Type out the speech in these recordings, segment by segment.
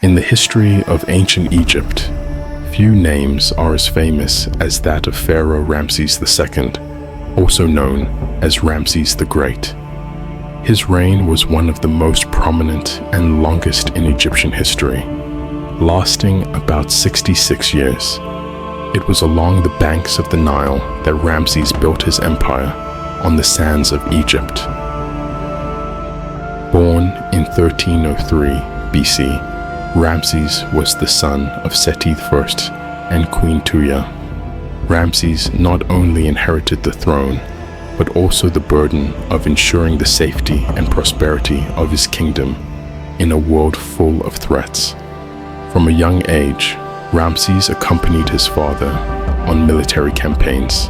In the history of ancient Egypt, few names are as famous as that of Pharaoh Ramses II, also known as Ramses the Great. His reign was one of the most prominent and longest in Egyptian history, lasting about 66 years. It was along the banks of the Nile that Ramses built his empire on the sands of Egypt. Born in 1303 BC, Ramses was the son of Seti I and Queen Tuya. Ramses not only inherited the throne, but also the burden of ensuring the safety and prosperity of his kingdom in a world full of threats. From a young age, Ramses accompanied his father on military campaigns,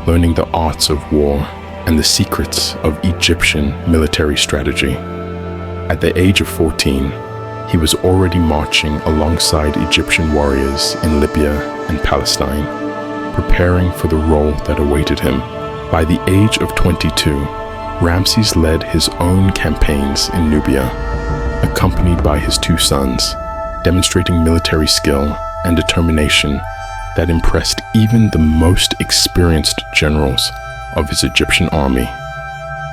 learning the arts of war and the secrets of Egyptian military strategy. At the age of 14, he was already marching alongside Egyptian warriors in Libya and Palestine, preparing for the role that awaited him. By the age of 22, Ramses led his own campaigns in Nubia, accompanied by his two sons, demonstrating military skill and determination that impressed even the most experienced generals of his Egyptian army.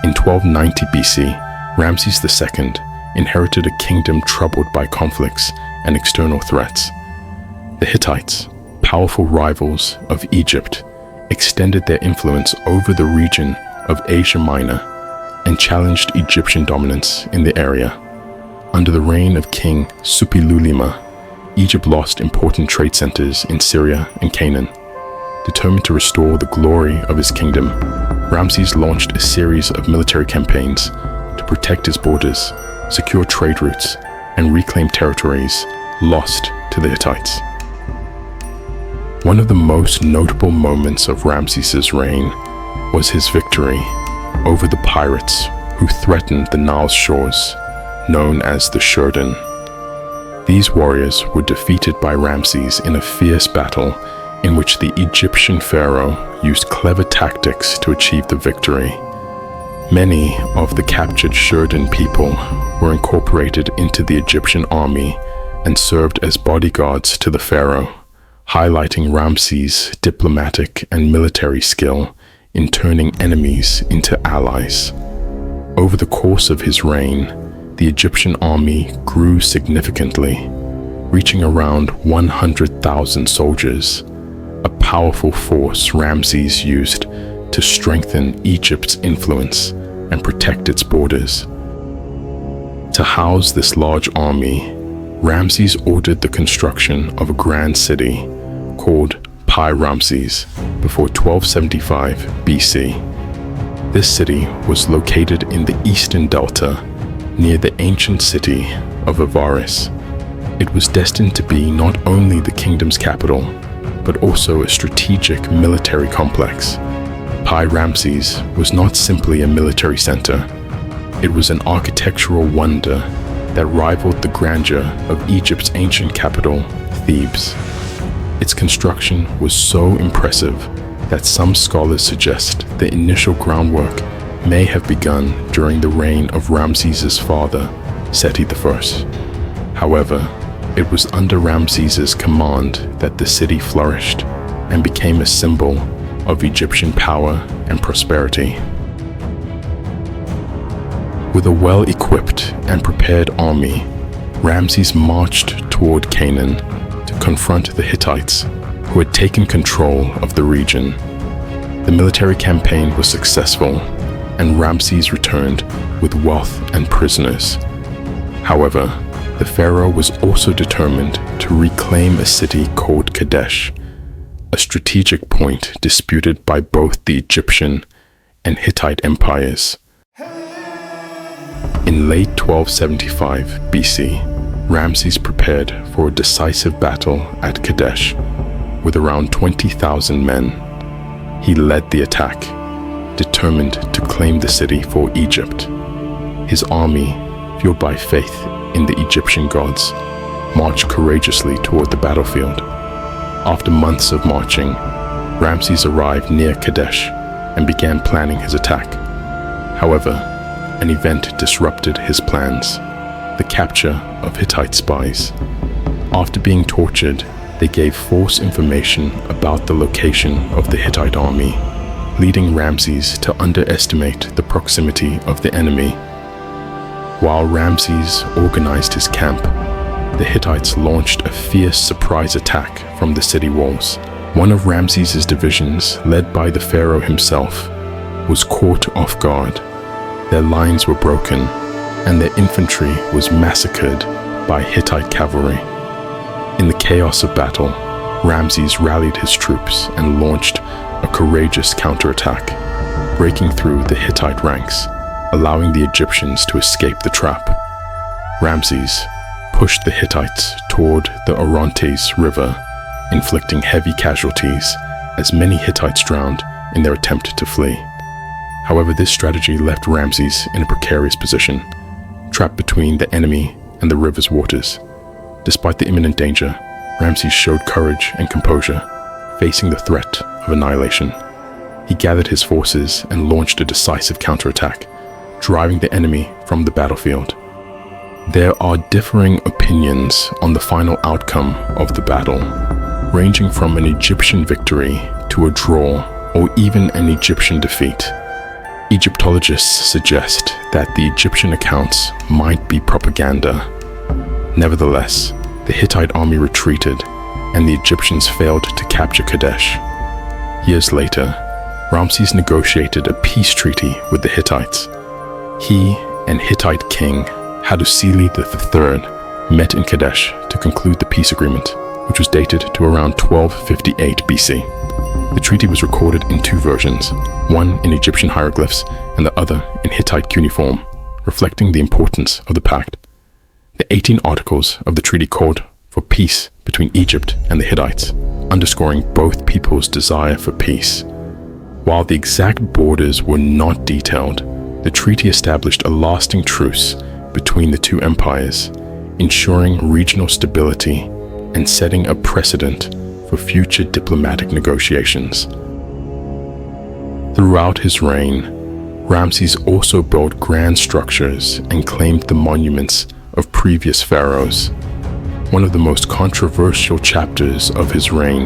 In 1290 BC, Ramses II inherited a kingdom troubled by conflicts and external threats. The Hittites, powerful rivals of Egypt, extended their influence over the region of Asia Minor and challenged Egyptian dominance in the area. Under the reign of King Suppiluliuma, Egypt lost important trade centers in Syria and Canaan. Determined to restore the glory of his kingdom, Ramses launched a series of military campaigns to protect his borders, secure trade routes, and reclaim territories lost to the Hittites. One of the most notable moments of Ramses' reign was his victory over the pirates who threatened the Nile's shores, known as the Shurden. These warriors were defeated by Ramses in a fierce battle in which the Egyptian pharaoh used clever tactics to achieve the victory. Many of the captured Shurden people were incorporated into the Egyptian army and served as bodyguards to the pharaoh, highlighting Ramses' diplomatic and military skill in turning enemies into allies. Over the course of his reign, the Egyptian army grew significantly, reaching around 100,000 soldiers, a powerful force Ramses used to strengthen Egypt's influence and protect its borders. To house this large army, Ramses ordered the construction of a grand city called Pi-Ramses before 1275 BC. This city was located in the eastern delta near the ancient city of Avaris. It was destined to be not only the kingdom's capital, but also a strategic military complex. Pi-Ramses was not simply a military center. It was an architectural wonder that rivaled the grandeur of Egypt's ancient capital, Thebes. Its construction was so impressive that some scholars suggest the initial groundwork may have begun during the reign of Ramses' father, Seti I. However, it was under Ramses' command that the city flourished and became a symbol of Egyptian power and prosperity. With a well-equipped and prepared army, Ramses marched toward Canaan to confront the Hittites, who had taken control of the region. The military campaign was successful, and Ramses returned with wealth and prisoners. However, the pharaoh was also determined to reclaim a city called Kadesh, a strategic point disputed by both the Egyptian and Hittite empires. In late 1275 BC, Ramses prepared for a decisive battle at Kadesh. With around 20,000 men, he led the attack, determined to claim the city for Egypt. His army, fueled by faith in the Egyptian gods, marched courageously toward the battlefield. After months of marching, Ramses arrived near Kadesh and began planning his attack. However, an event disrupted his plans. The the capture of Hittite spies. After being tortured, they gave false information about the location of the Hittite army, leading Ramses to underestimate the proximity of the enemy. While Ramses organized his camp, the Hittites launched a fierce surprise attack from the city walls. One of Ramses' divisions, led by the pharaoh himself, was caught off guard. Their lines were broken, and their infantry was massacred by Hittite cavalry. In the chaos of battle, Ramses rallied his troops and launched a courageous counterattack, breaking through the Hittite ranks, allowing the Egyptians to escape the trap. Ramses pushed the Hittites toward the Orontes River, inflicting heavy casualties as many Hittites drowned in their attempt to flee. However, this strategy left Ramses in a precarious position, trapped between the enemy and the river's waters. Despite the imminent danger, Ramses showed courage and composure, facing the threat of annihilation. He gathered his forces and launched a decisive counterattack, driving the enemy from the battlefield. There are differing opinions on the final outcome of the battle, ranging from an Egyptian victory to a draw or even an Egyptian defeat. Egyptologists suggest that the Egyptian accounts might be propaganda. Nevertheless, the Hittite army retreated and the Egyptians failed to capture Kadesh. Years later, Ramses negotiated a peace treaty with the Hittites. He and Hittite king Hattusili III met in Kadesh to conclude the peace agreement, which was dated to around 1258 BC. The treaty was recorded in two versions, one in Egyptian hieroglyphs and the other in Hittite cuneiform, reflecting the importance of the pact. The 18 articles of the treaty called for peace between Egypt and the Hittites, underscoring both peoples' desire for peace. While the exact borders were not detailed, the treaty established a lasting truce between the two empires, ensuring regional stability and setting a precedent for future diplomatic negotiations. Throughout his reign, Ramses also built grand structures and claimed the monuments of previous pharaohs. One of the most controversial chapters of his reign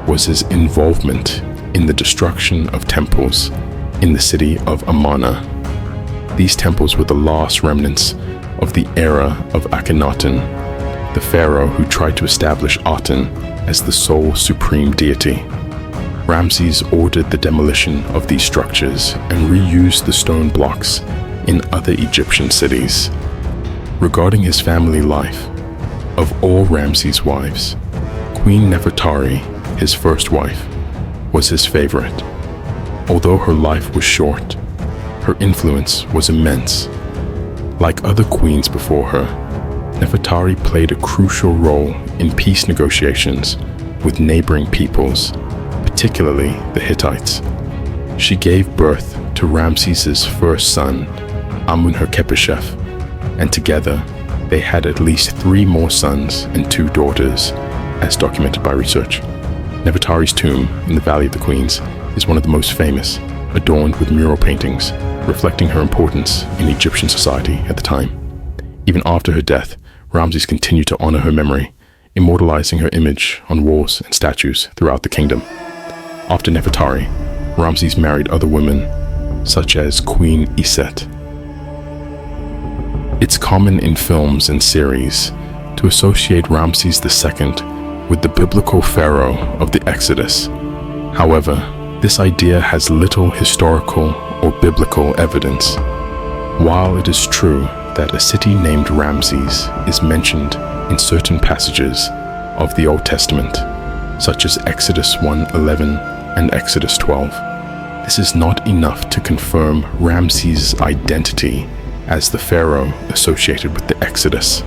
was his involvement in the destruction of temples in the city of Amarna. These temples were the last remnants of the era of Akhenaten, the pharaoh who tried to establish Aten as the sole supreme deity. Ramses ordered the demolition of these structures and reused the stone blocks in other Egyptian cities. Regarding his family life, of all Ramses' wives, Queen Nefertari, his first wife, was his favorite. Although her life was short, her influence was immense. Like other queens before her, Nefertari played a crucial role in peace negotiations with neighboring peoples, particularly the Hittites. She gave birth to Ramses' first son, Amun-Herkhepeshef, and together they had at least 3 more sons and 2 daughters, as documented by research. Nefertari's tomb in the Valley of the Queens is one of the most famous, adorned with mural paintings, reflecting her importance in Egyptian society at the time. Even after her death, Ramses continued to honor her memory, immortalizing her image on walls and statues throughout the kingdom. After Nefertari, Ramses married other women, such as Queen Iset. It's common in films and series to associate Ramses II with the biblical pharaoh of the Exodus. However, this idea has little historical or biblical evidence. While it is true that a city named Ramses is mentioned in certain passages of the Old Testament, such as Exodus 1:11 and Exodus 12, this is not enough to confirm Ramses' identity as the pharaoh associated with the Exodus.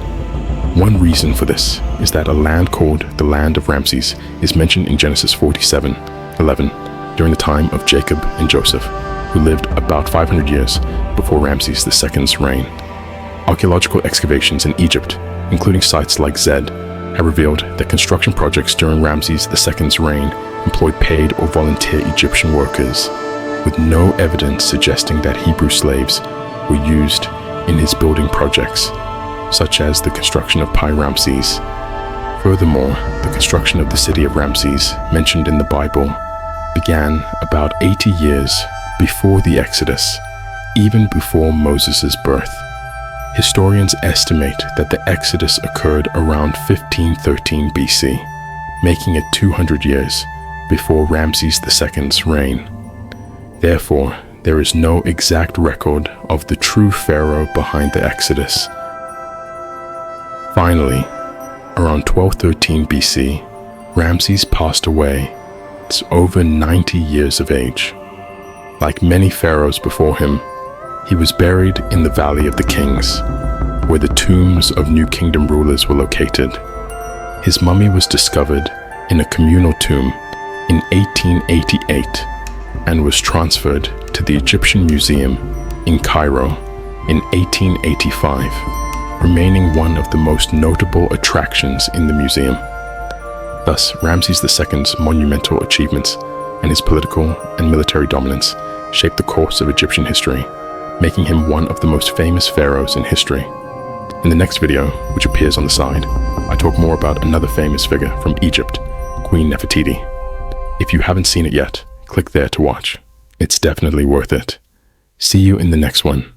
One reason for this is that a land called the Land of Ramses is mentioned in Genesis 47:11 during the time of Jacob and Joseph, who lived about 500 years before Ramses II's reign. Archaeological excavations in Egypt, including sites like Zed, have revealed that construction projects during Ramses II's reign employed paid or volunteer Egyptian workers, with no evidence suggesting that Hebrew slaves were used in his building projects. such as the construction of Ramses. Furthermore, the construction of the city of Ramses, mentioned in the Bible, began about 80 years before the Exodus, even before Moses' birth. Historians estimate that the Exodus occurred around 1513 BC, making it 200 years before Ramses II's reign. Therefore, there is no exact record of the true pharaoh behind the Exodus. Finally, around 1213 BC, Ramses passed away at over 90 years of age. Like many pharaohs before him, he was buried in the Valley of the Kings, where the tombs of New Kingdom rulers were located. His mummy was discovered in a communal tomb in 1888 and was transferred to the Egyptian Museum in Cairo in 1885, remaining one of the most notable attractions in the museum. Thus, Ramses II's monumental achievements and his political and military dominance shaped the course of Egyptian history, making him one of the most famous pharaohs in history. In the next video, which appears on the side, I talk more about another famous figure from Egypt, Queen Nefertiti. If you haven't seen it yet, click there to watch. It's definitely worth it. See you in the next one.